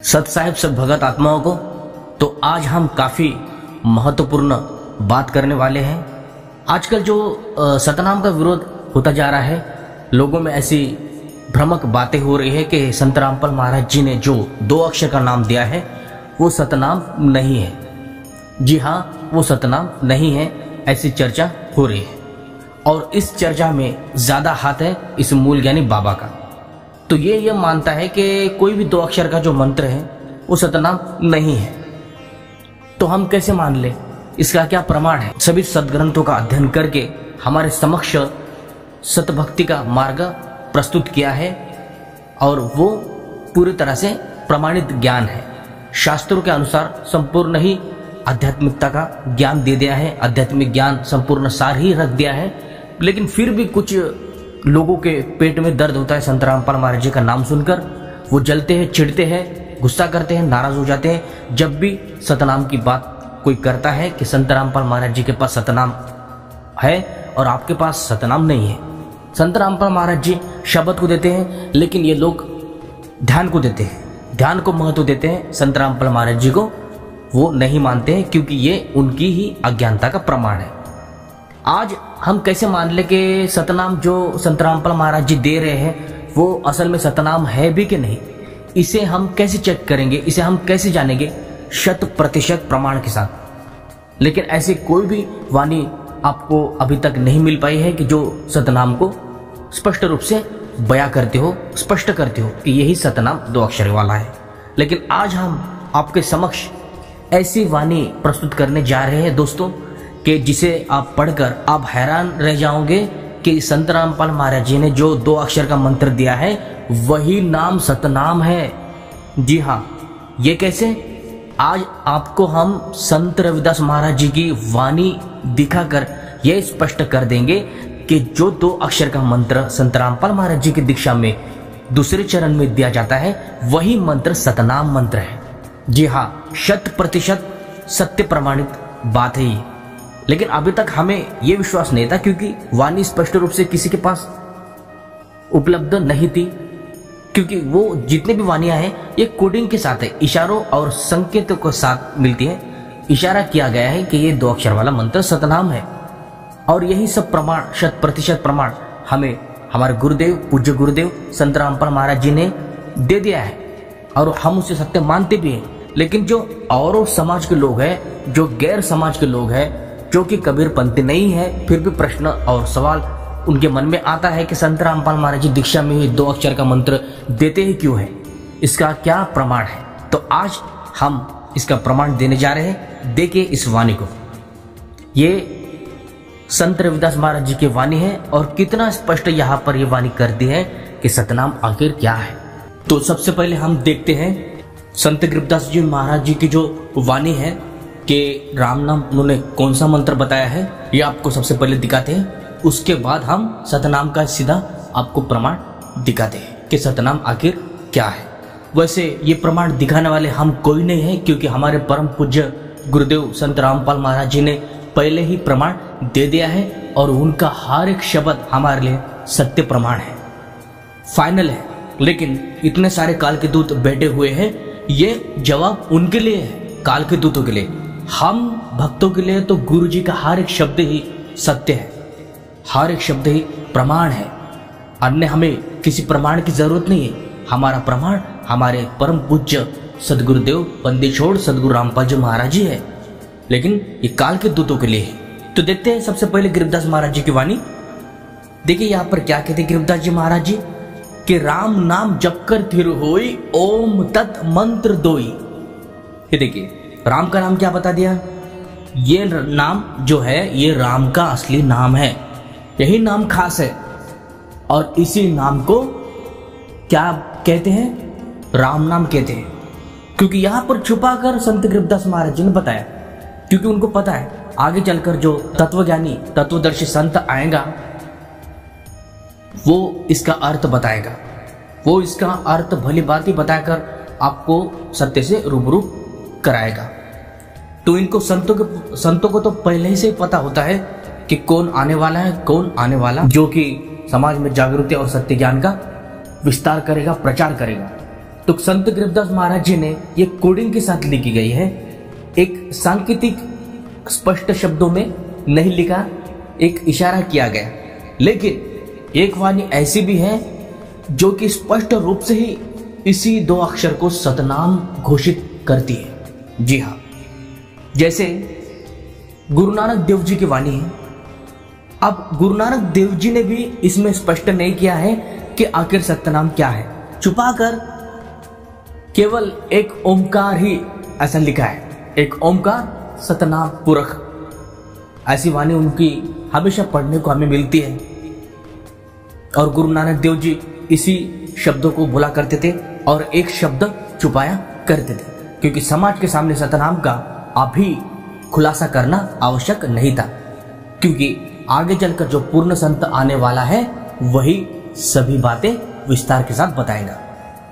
सत साहिब सब भगत आत्माओं को। तो आज हम काफ़ी महत्वपूर्ण बात करने वाले हैं। आजकल जो सतनाम का विरोध होता जा रहा है, लोगों में ऐसी भ्रामक बातें हो रही है कि संत रामपाल महाराज जी ने जो 2 अक्षर का नाम दिया है वो सतनाम नहीं है। जी हाँ, वो सतनाम नहीं है, ऐसी चर्चा हो रही है और इस चर्चा में ज़्यादा हाथ है इस मूल ज्ञानी बाबा का। तो ये मानता है कि कोई भी 2 अक्षर का जो मंत्र है वो सतनाम नहीं है। तो हम कैसे मान ले, इसका क्या प्रमाण है? सभी सदग्रंथों का अध्ययन करके हमारे समक्ष सतभक्ति का मार्ग प्रस्तुत किया है और वो पूरी तरह से प्रमाणित ज्ञान है। शास्त्रों के अनुसार संपूर्ण ही आध्यात्मिकता का ज्ञान दे दिया है, आध्यात्मिक ज्ञान संपूर्ण सार ही रख दिया है। लेकिन फिर भी कुछ लोगों के पेट में दर्द होता है संत रामपाल महाराज जी का नाम सुनकर। वो जलते हैं, चिढ़ते हैं, गुस्सा करते हैं, नाराज हो जाते हैं जब भी सतनाम की बात कोई करता है कि संत रामपाल महाराज जी के पास सतनाम है और आपके पास सतनाम नहीं है। संत रामपाल महाराज जी शब्द को देते हैं, लेकिन ये लोग ध्यान को देते हैं, ध्यान को महत्व देते हैं। संत रामपाल महाराज जी को वो नहीं मानते हैं क्योंकि ये उनकी ही अज्ञानता का प्रमाण है। आज हम कैसे मान ले कि सतनाम जो संत रामपाल महाराज जी दे रहे हैं वो असल में सतनाम है भी कि नहीं? इसे हम कैसे चेक करेंगे, इसे हम कैसे जानेंगे 100% प्रमाण के साथ? लेकिन ऐसी कोई भी वाणी आपको अभी तक नहीं मिल पाई है कि जो सतनाम को स्पष्ट रूप से बयां करते हो, स्पष्ट करते हो कि यही सतनाम 2 अक्षर वाला है। लेकिन आज हम आपके समक्ष ऐसी वाणी प्रस्तुत करने जा रहे हैं दोस्तों कि जिसे आप पढ़कर आप हैरान रह जाओगे कि संत रामपाल महाराज जी ने जो 2 अक्षर का मंत्र दिया है वही नाम सतनाम है। जी हाँ, ये कैसे? आज आपको हम संत रविदास महाराज जी की वाणी दिखाकर यह स्पष्ट कर देंगे कि जो 2 अक्षर का मंत्र संत रामपाल महाराज जी की दीक्षा में दूसरे चरण में दिया जाता है वही मंत्र सतनाम मंत्र है। जी हाँ, 100% सत्य प्रमाणित बात है ये। लेकिन अभी तक हमें यह विश्वास नहीं था क्योंकि वाणी स्पष्ट रूप से किसी के पास उपलब्ध नहीं थी, क्योंकि वो जितने भी वाणियां हैं ये कोडिंग के साथ है, इशारों और संकेतों के साथ मिलती है। इशारा किया गया है कि ये 2 अक्षर वाला मंत्र सतनाम है और यही सब प्रमाण 100% प्रमाण हमें हमारे गुरुदेव, पूज्य गुरुदेव संत रामपाल महाराज जी ने दे दिया है और हम उसे सत्य मानते भी हैं। लेकिन जो और समाज के लोग हैं, जो गैर समाज के लोग हैं, जो कि कबीरपंथी नहीं है, फिर भी प्रश्न और सवाल उनके मन में आता है कि संत रामपाल महाराज जी दीक्षा में ही 2 अक्षर का मंत्र देते ही क्यों है, इसका क्या प्रमाण है? तो आज हम इसका प्रमाण देने जा रहे हैं। देखिए इस वाणी को, ये संत रविदास महाराज जी की वाणी है और कितना स्पष्ट यहाँ पर ये वाणी कर दी है कि सतनाम आखिर क्या है। तो सबसे पहले हम देखते हैं संत रविदास जी महाराज जी की जो वाणी है कि राम नाम उन्होंने कौन सा मंत्र बताया है, ये आपको सबसे पहले दिखाते हैं। उसके बाद हम सतनाम का सीधा आपको प्रमाण दिखाते हैं कि सतनाम आखिर क्या है। वैसे ये प्रमाण दिखाने वाले हम कोई नहीं है, क्योंकि हमारे परम पूज्य गुरुदेव संत रामपाल महाराज जी ने पहले ही प्रमाण दे दिया है और उनका हर एक शब्द हमारे लिए सत्य प्रमाण है, फाइनल है। लेकिन इतने सारे काल के दूत बैठे हुए हैं, ये जवाब उनके लिए है, काल के दूतों के लिए। हम भक्तों के लिए तो गुरु जी का हर एक शब्द ही सत्य है, हर एक शब्द ही प्रमाण है। अन्य हमें किसी प्रमाण की जरूरत नहीं है। हमारा प्रमाण हमारे परम पूज्य सदगुरुदेव पंडित छोड़ सदगुरु रामपाल जी महाराज जी है, लेकिन ये काल के दूतों के लिए है। तो देखते हैं सबसे पहले गिरिदास महाराज जी की वाणी। देखिए यहाँ पर क्या कहते गिरिदास जी महाराज जी कि राम नाम जप कर थिर होई, ओम तत् मंत्र दोई। ये देखिए राम का नाम क्या बता दिया, ये नाम जो है ये राम का असली नाम है, यही नाम खास है और इसी नाम को क्या कहते हैं, राम नाम कहते हैं। क्योंकि यहां पर छुपाकर संत रविदास महाराज जी ने बताया, क्योंकि उनको पता है आगे चलकर जो तत्वज्ञानी तत्वदर्शी संत आएगा वो इसका अर्थ बताएगा, वो इसका अर्थ भली बात ही बताकर आपको सत्य से रूबरू कराएगा। तो इनको संतों को तो पहले ही से पता होता है कि कौन आने वाला है, कौन आने वाला, जो कि समाज में जागृति और सत्य ज्ञान का विस्तार करेगा, प्रचार करेगा। तो संत गरीबदास महाराज जी ने ये कोडिंग के साथ लिखी गई है, एक सांकेतिक स्पष्ट शब्दों में नहीं लिखा, एक इशारा किया गया। लेकिन एक वाणी ऐसी भी है जो कि स्पष्ट रूप से ही इसी 2 अक्षर को सतनाम घोषित करती है। जी हाँ, जैसे गुरु नानक देव जी की वाणी है। अब गुरु नानक देव जी ने भी इसमें स्पष्ट नहीं किया है कि आखिर सतनाम क्या है, छुपाकर केवल एक ओमकार ही ऐसा लिखा है, एक ओमकार सतनाम पुरख। ऐसी वाणी उनकी हमेशा पढ़ने को हमें मिलती है। और गुरु नानक देव जी इसी शब्दों को बोला करते थे और एक शब्द छुपाया करते थे, क्योंकि समाज के सामने सतनाम का अभी खुलासा करना आवश्यक नहीं था, क्योंकि आगे चलकर जो पूर्ण संत आने वाला है वही सभी बातें विस्तार के साथ बताएगा,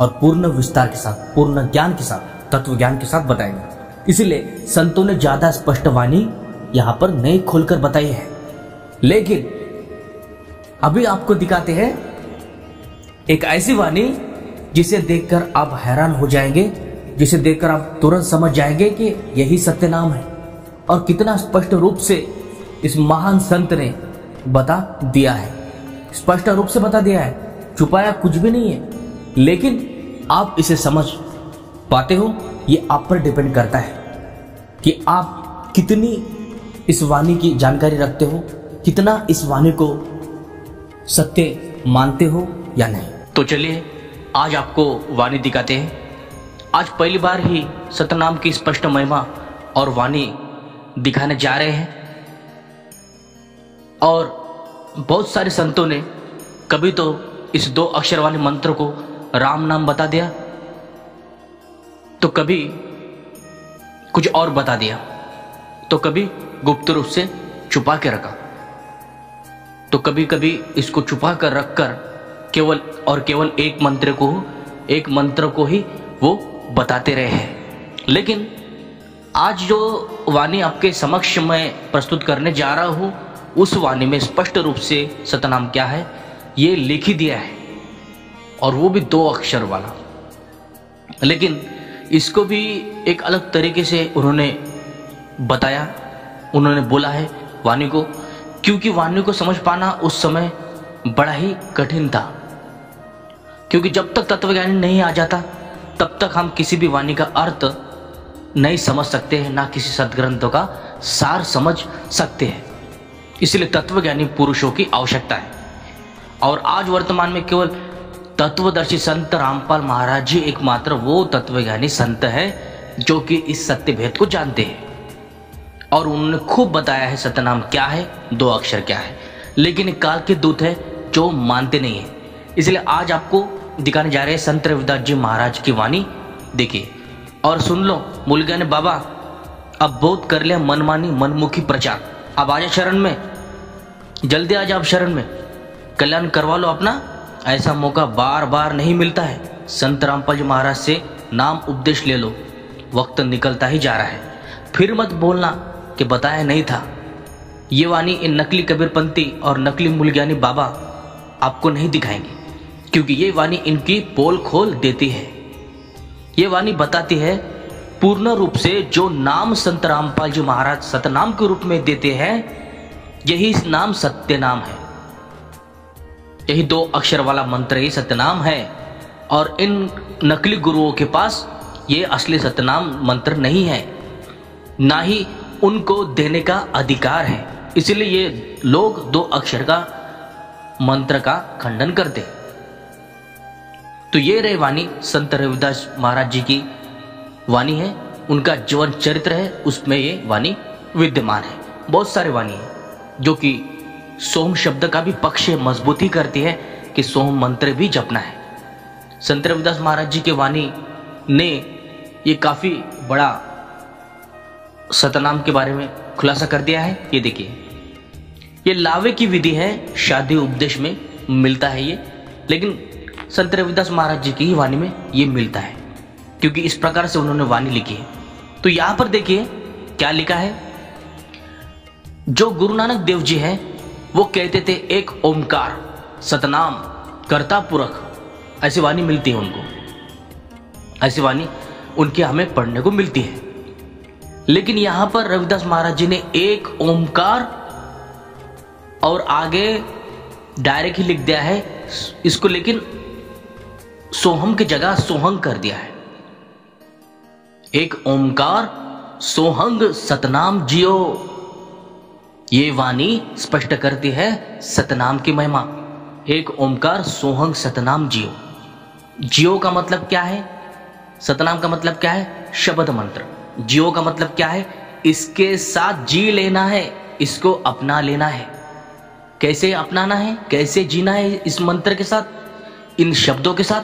और पूर्ण विस्तार के साथ, पूर्ण ज्ञान के साथ, तत्व ज्ञान के साथ बताएगा। इसीलिए संतों ने ज्यादा स्पष्ट वाणी यहां पर नहीं खोलकर बताई है। लेकिन अभी आपको दिखाते हैं एक ऐसी वाणी जिसे देखकर आप हैरान हो जाएंगे, जिसे देखकर आप तुरंत समझ जाएंगे कि यही सत्य नाम है, और कितना स्पष्ट रूप से इस महान संत ने बता दिया है, स्पष्ट रूप से बता दिया है, छुपाया कुछ भी नहीं है। लेकिन आप इसे समझ पाते हो, ये आप पर डिपेंड करता है कि आप कितनी इस वाणी की जानकारी रखते हो, कितना इस वाणी को सत्य मानते हो या नहीं। तो चलिए आज आपको वाणी दिखाते हैं। आज पहली बार ही सतनाम की स्पष्ट महिमा और वाणी दिखाने जा रहे हैं। और बहुत सारे संतों ने कभी तो इस 2 अक्षर वाले मंत्र को राम नाम बता दिया, तो कभी कुछ और बता दिया, तो कभी गुप्त रूप से छुपा के रखा, तो कभी कभी इसको छुपा कर रखकर केवल और केवल एक मंत्र को ही वो बताते रहे हैं। लेकिन आज जो वाणी आपके समक्ष मैं प्रस्तुत करने जा रहा हूं, उस वाणी में स्पष्ट रूप से सतनाम क्या है ये लिख ही दिया है, और वो भी 2 अक्षर वाला। लेकिन इसको भी एक अलग तरीके से उन्होंने बताया, उन्होंने बोला है वाणी को, क्योंकि वाणी को समझ पाना उस समय बड़ा ही कठिन था। क्योंकि जब तक तत्वज्ञानी नहीं आ जाता तब तक हम किसी भी वाणी का अर्थ नहीं समझ सकते हैं, ना किसी सदग्रंथों का सार समझ सकते हैं। इसलिए तत्वज्ञानी पुरुषों की आवश्यकता है। और आज वर्तमान में केवल तत्वदर्शी संत रामपाल महाराज जी एकमात्र वो तत्वज्ञानी संत है जो कि इस सत्य भेद को जानते हैं, और उन्होंने खूब बताया है सतनाम क्या है, 2 अक्षर क्या है। लेकिन एक काल के दूत है जो मानते नहीं है। इसलिए आज आपको दिखाने जा रहे हैं संत रविदास जी महाराज की वाणी। देखिए और सुन लो। मूलज्ञानी बाबा अब बहुत कर लिया मनमानी मनमुखी प्रचार, अब आजा शरण में, जल्दी आ जाओ शरण में, कल्याण करवा लो अपना। ऐसा मौका बार बार नहीं मिलता है। संत रामपाल जी महाराज से नाम उपदेश ले लो, वक्त निकलता ही जा रहा है। फिर मत बोलना कि बताया नहीं था। ये वाणी इन नकली कबीरपंथी और नकली मूलज्ञानी बाबा आपको नहीं दिखाएंगे, क्योंकि ये वाणी इनकी पोल खोल देती है। ये वाणी बताती है पूर्ण रूप से जो नाम संत रामपाल जी महाराज सतनाम के रूप में देते हैं, यही नाम सत्य नाम है। यही 2 अक्षर वाला मंत्र ही सत्यनाम है, और इन नकली गुरुओं के पास ये असली सत्यनाम मंत्र नहीं है, ना ही उनको देने का अधिकार है। इसलिए ये लोग 2 अक्षर का मंत्र का खंडन करते। तो ये रहे वाणी संत रविदास महाराज जी की वाणी है, उनका जीवन चरित्र है, उसमें ये वाणी विद्यमान है। बहुत सारे वाणी है जो कि सोम शब्द का भी पक्ष मजबूती करती है कि सोम मंत्र भी जपना है। संत रविदास महाराज जी के वाणी ने ये काफी बड़ा सतनाम के बारे में खुलासा कर दिया है। ये देखिए, ये लावे की विधि है, शादी उपदेश में मिलता है ये, लेकिन संत रविदास महाराज जी की ही वाणी में ये मिलता है, क्योंकि इस प्रकार से उन्होंने वाणी लिखी है। तो यहां पर देखिए क्या लिखा है। जो गुरु नानक देव जी हैं वो कहते थे एक ओमकार सतनाम कर्ता पुरख, ऐसी वाणी मिलती है उनको। ऐसी वाणी उनकी हमें पढ़ने को मिलती है। लेकिन यहां पर रविदास महाराज जी ने एक ओमकार और आगे डायरेक्ट ही लिख दिया है इसको, लेकिन सोहम की जगह सोहंग कर दिया है। एक ओमकार सोहंग सतनाम जियो, ये वाणी स्पष्ट करती है सतनाम की महिमा। एक ओमकार सोहंग सतनाम जियो। जियो का मतलब क्या है? सतनाम का मतलब क्या है? शब्द मंत्र। जियो का मतलब क्या है? इसके साथ जी लेना है, इसको अपना लेना है। कैसे अपनाना है, कैसे जीना है इस मंत्र के साथ, इन शब्दों के साथ?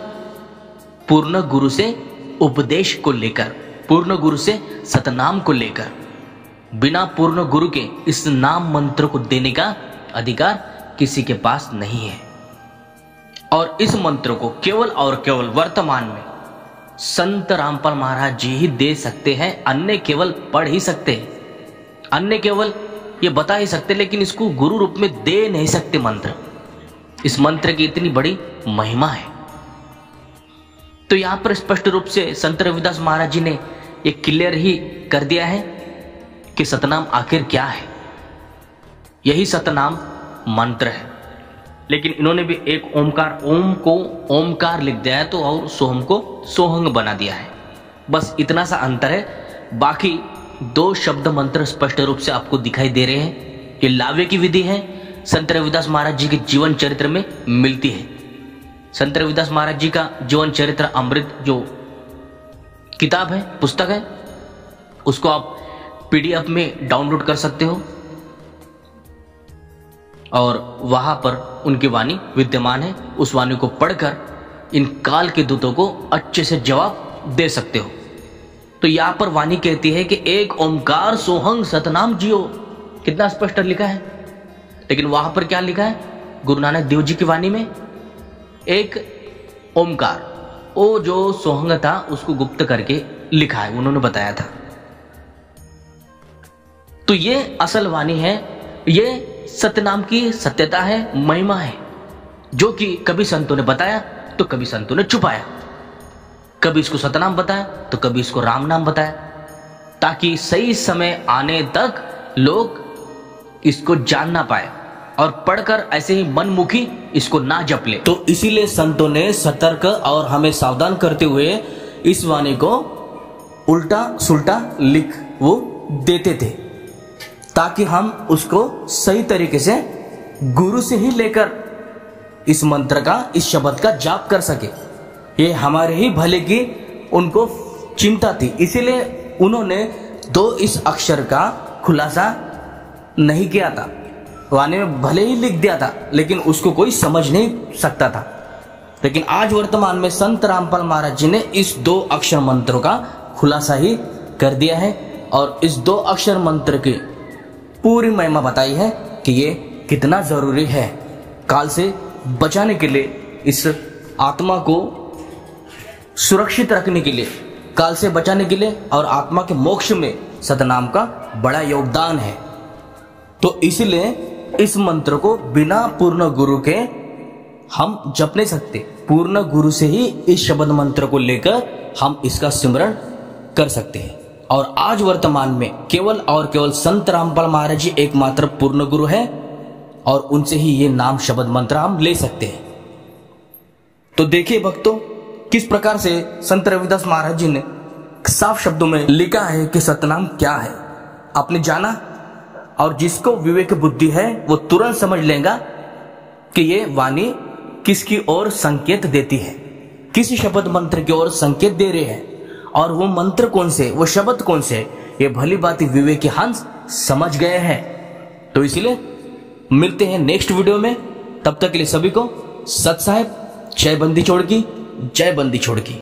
पूर्ण गुरु से उपदेश को लेकर, पूर्ण गुरु से सतनाम को लेकर। बिना पूर्ण गुरु के इस नाम मंत्र को देने का अधिकार किसी के पास नहीं है। और इस मंत्र को केवल और केवल वर्तमान में संत रामपाल महाराज जी ही दे सकते हैं। अन्य केवल पढ़ ही सकते हैं, अन्य केवल ये बता ही सकते, लेकिन इसको गुरु रूप में दे नहीं सकते मंत्र। इस मंत्र की इतनी बड़ी महिमा है। तो यहां पर स्पष्ट रूप से संत रविदास महाराज जी ने ये क्लियर ही कर दिया है कि सतनाम आखिर क्या है। यही सतनाम मंत्र है। लेकिन इन्होंने भी एक ओमकार, ओम को ओमकार लिख दिया है तो और सोहम को सोहंग बना दिया है। बस इतना सा अंतर है। बाकी दो शब्द मंत्र स्पष्ट रूप से आपको दिखाई दे रहे हैं। ये लावे की विधि है, संत रविदास महाराज जी के जीवन चरित्र में मिलती है। संत रविदास महाराज जी का जीवन चरित्र अमृत जो किताब है, पुस्तक है, उसको आप PDF में डाउनलोड कर सकते हो और वहां पर उनकी वाणी विद्यमान है। उस वाणी को पढ़कर इन काल के दूतों को अच्छे से जवाब दे सकते हो। तो यहां पर वाणी कहती है कि एक ओमकार सोहंग सतनाम जियो। कितना स्पष्ट लिखा है। लेकिन वहां पर क्या लिखा है? गुरु नानक देव जी की वाणी में एक ओमकार, वो जो सोहंग था उसको गुप्त करके लिखा है, उन्होंने बताया था। तो ये असल वाणी है, ये सतनाम की सत्यता है, महिमा है, जो कि कभी संतों ने बताया तो कभी संतों ने छुपाया। कभी इसको सतनाम बताया तो कभी इसको राम नाम बताया, ताकि सही समय आने तक लोग इसको जान ना पाए और पढ़कर ऐसे ही मनमुखी इसको ना जप ले। तो इसीलिए संतों ने सतर्क और हमें सावधान करते हुए इस वाणी को उल्टा सुल्टा लिख वो देते थे, ताकि हम उसको सही तरीके से गुरु से ही लेकर इस मंत्र का, इस शब्द का जाप कर सके। ये हमारे ही भले की उनको चिंता थी, इसीलिए उन्होंने दो इस अक्षर का खुलासा नहीं किया था। वाणी में भले ही लिख दिया था, लेकिन उसको कोई समझ नहीं सकता था। लेकिन आज वर्तमान में संत रामपाल महाराज जी ने इस दो अक्षर मंत्रों का खुलासा ही कर दिया है और इस दो अक्षर मंत्र की पूरी महिमा बताई है कि ये कितना जरूरी है काल से बचाने के लिए, इस आत्मा को सुरक्षित रखने के लिए, काल से बचाने के लिए और आत्मा के मोक्ष में सतनाम का बड़ा योगदान है। तो इसलिए इस मंत्र को बिना पूर्ण गुरु के हम जप नहीं सकते। पूर्ण गुरु से ही इस शब्द मंत्र को लेकर हम इसका सिमरण कर सकते हैं। और आज वर्तमान में केवल और केवल संत रामपाल महाराज जी एकमात्र पूर्ण गुरु है और उनसे ही ये नाम शब्द मंत्र हम ले सकते हैं। तो देखिए भक्तों, किस प्रकार से संत रविदास महाराज जी ने साफ शब्दों में लिखा है कि सतनाम क्या है। आपने जाना, और जिसको विवेक बुद्धि है वो तुरंत समझ लेगा कि ये वाणी किसकी ओर संकेत देती है, किस शब्द मंत्र की ओर संकेत दे रहे हैं, और वो मंत्र कौन से, वो शब्द कौन से, ये भली बात विवेकी हंस समझ गए हैं। तो इसलिए मिलते हैं नेक्स्ट वीडियो में। तब तक के लिए सभी को सत साहेब, जय बंदी छोड़ की, जय बंदी छोड़ की।